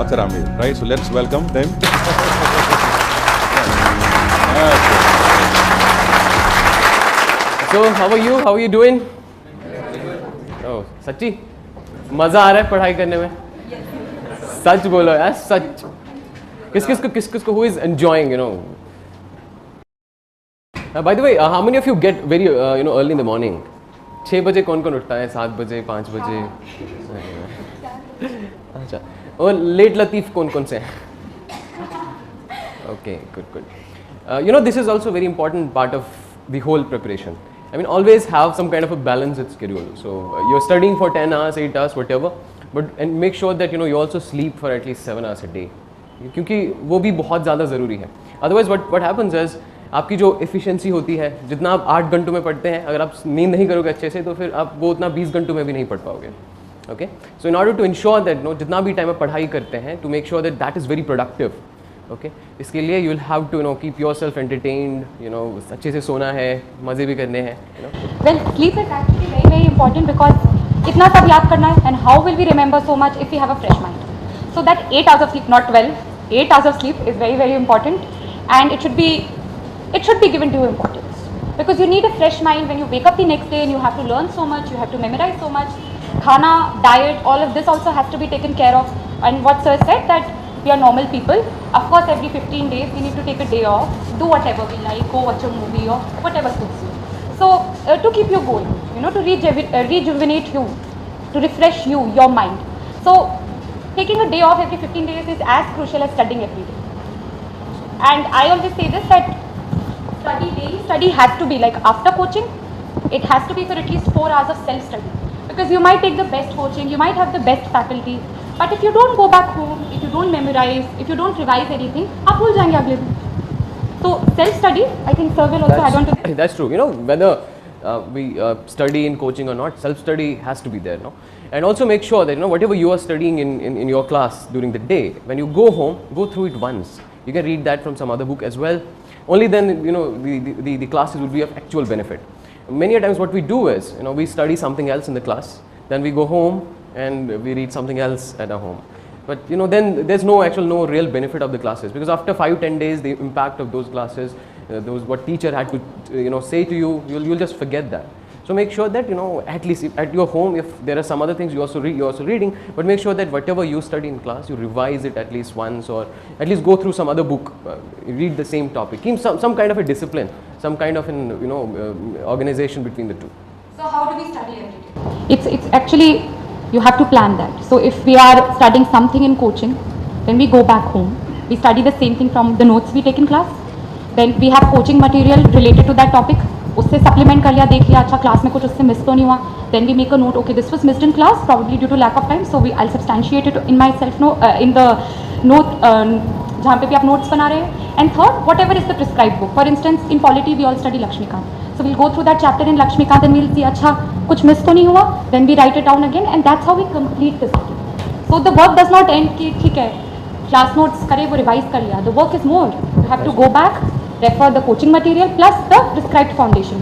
Pacharamveer, right? So let's welcome them. So how are you? How are you doing? Oh, सच्ची मजा आ रहा है पढ़ाई करने में? सच बोलो यार, सच. किस को who is enjoying, you know? By the way, how many of you get very early in the morning? 6 बजे कौन उठता है? 7 बजे, 5 बजे? अच्छा. और लेट लतीफ कौन से हैं? Okay, good. This is also a very important part of the whole preparation. I mean, always have some kind of a balanced schedule. So you're studying for 10 hours, 8 hours, whatever, and make sure that you also sleep for at least 7 hours a day. क्योंकि वो भी बहुत ज़्यादा ज़रूरी है. Otherwise, what happens is आपकी जो efficiency होती है, जितना आप 8 घंटों में पढ़ते हैं, अगर आप नींद नहीं करोगे अच्छे से, तो फिर आप वो उतना 20 घंटों में भी नहीं पढ़ पाओगे. Okay? So in order to ensure that जितना भी टाइम आप पढ़ाई करते हैं, to make sure that that is very productive. Okay? इसके लिए you will have to keep yourself entertained, अच्छे से सोना है, मज़े भी करने हैं. Well, sleep is actually very very important because इतना सब याद करना है, and how will we remember so much if we have a fresh mind? So that 8 hours of sleep, not 12, 8 hours of sleep is very very important, and it should be given due importance because you need a fresh mind when you wake up the next day and you have to learn so much, you have to memorize so much. Khana, diet, all of this also has to be taken care of, and what sir said that we are normal people. Of course, every 15 days we need to take a day off, do whatever we like, go watch a movie or whatever suits you. So to keep you going, to rejuvenate you, to refresh your mind. So taking a day off every 15 days is as crucial as studying every day. And I always say this, that daily study has to be like after coaching, it has to be for at least 4 hours of self-study. Because you might take the best coaching, you might have the best faculty, but if you don't go back home, if you don't memorize, if you don't revise anything, आप भूल जाएंगे अगले दिन. So self-study, I think sir will also add on to this. That's true. Whether we study in coaching or not, self-study has to be there. And also make sure that whatever you are studying in your class during the day, when you go home, go through it once. You can read that from some other book as well. Only then the classes will be of actual benefit. Many a times what we do is we study something else in the class, then we go home and we read something else at our home. But then there's no real benefit of the classes, because after 5-10 days the impact of those classes, what teacher had to say to you, you'll just forget that. So make sure that at least at your home, if there are some other things you're also reading, but make sure that whatever you study in class, you revise it at least once, or at least go through some other book, read the same topic. Keep some kind of a discipline, some kind of an organization between the two. So how do we study every day? It's actually, you have to plan that. So if we are studying something in coaching, then we go back home, we study the same thing from the notes we take in class, then we have coaching material related to that topic, उससे supplement कर लिया, देख लिया, अच्छा class में कुछ उससे miss तो नहीं हुआ, then we make a note, okay, this was missed in class probably due to lack of time, so I'll substantiate it in myself, in the note जहाँ पे भी आप notes बना रहे हैं. And third, whatever is the prescribed book. For instance, in polity we all study Lakshmikant, so we'll go through that chapter in Lakshmikant and we'll see, अच्छा कुछ miss तो नहीं हुआ, then we write it down again, and that's how we complete the study. So the work does not end कि ठीक है class notes करे वो revise कर लिया. The work is more. You have to go back, refer the coaching material plus the prescribed foundation.